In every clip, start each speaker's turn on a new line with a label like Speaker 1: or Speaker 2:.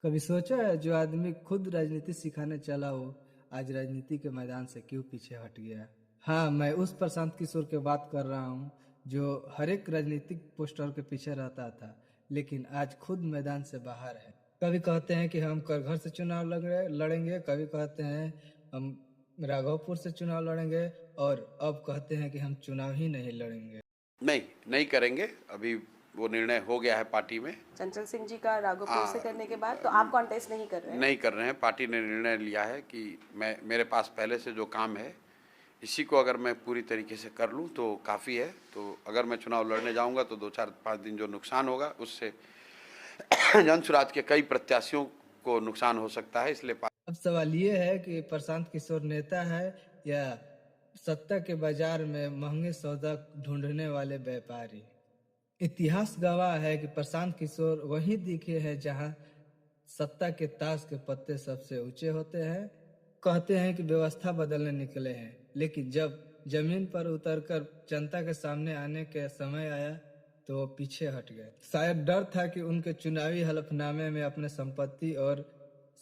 Speaker 1: कभी सोचा है जो आदमी खुद राजनीति सिखाने चला हो आज राजनीति के मैदान से क्यों पीछे हट गया। हाँ, मैं उस प्रशांत किशोर की बात कर रहा हूँ जो हर एक राजनीतिक पोस्टर के पीछे रहता था लेकिन आज खुद मैदान से बाहर है। कभी कहते हैं कि हम कर घर से चुनाव लड़ेंगे, कभी कहते हैं हम राघवपुर से चुनाव लड़ेंगे और अब कहते हैं कि हम चुनाव ही नहीं लड़ेंगे।
Speaker 2: नहीं, नहीं करेंगे। अभी वो निर्णय हो गया है पार्टी में।
Speaker 3: चंचल सिंह जी का राघवपुर से करने के बाद तो आप कॉन्टेस्ट नहीं कर रहे हैं?
Speaker 2: नहीं कर रहे हैं। पार्टी ने निर्णय लिया है कि मेरे पास पहले से जो काम है इसी को अगर मैं पूरी तरीके से कर लूं तो काफ़ी है। तो अगर मैं चुनाव लड़ने जाऊंगा तो 2-4-5 दिन जो नुकसान होगा उससे जनसुराज के कई प्रत्याशियों को नुकसान हो सकता है, इसलिए
Speaker 1: अब सवाल ये है कि प्रशांत किशोर नेता है या सत्ता के बाजार में महंगे सौदा ढूंढने वाले व्यापारी। इतिहास गवाह है कि प्रशांत किशोर वहीं दिखे हैं जहां सत्ता के ताश के पत्ते सबसे ऊंचे होते हैं। कहते हैं कि व्यवस्था बदलने निकले हैं लेकिन जब जमीन पर उतरकर जनता के सामने आने के समय आया तो वो पीछे हट गए। शायद डर था कि उनके चुनावी हलफनामे में अपने संपत्ति और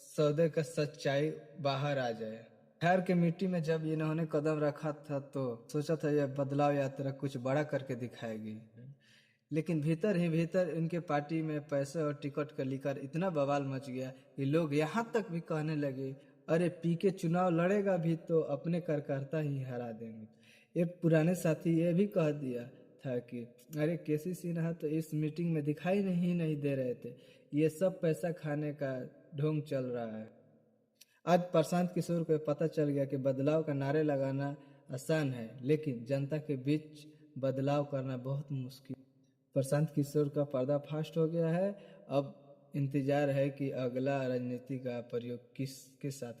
Speaker 1: सौदे का सच्चाई बाहर आ जाए। बिहार की मिट्टी में जब इन्होंने कदम रखा था तो सोचा था यह बदलाव यात्रा कुछ बड़ा करके दिखाएगी, लेकिन भीतर ही भीतर इनके पार्टी में पैसे और टिकट का लेकर इतना बवाल मच गया कि लोग यहाँ तक भी कहने लगे, अरे पीके चुनाव लड़ेगा भी तो अपने कार्यकर्ता ही हरा देंगे। एक पुराने साथी ये भी कह दिया था कि अरे केसी सिन्हा तो इस मीटिंग में दिखाई नहीं दे रहे थे, ये सब पैसा खाने का ढोंग चल रहा है। आज प्रशांत किशोर को पता चल गया कि बदलाव का नारे लगाना आसान है लेकिन जनता के बीच बदलाव करना बहुत मुश्किल। प्रशांत किशोर का पर्दाफाश हो गया है। अब इंतजार है कि अगला राजनीति का प्रयोग किसके साथ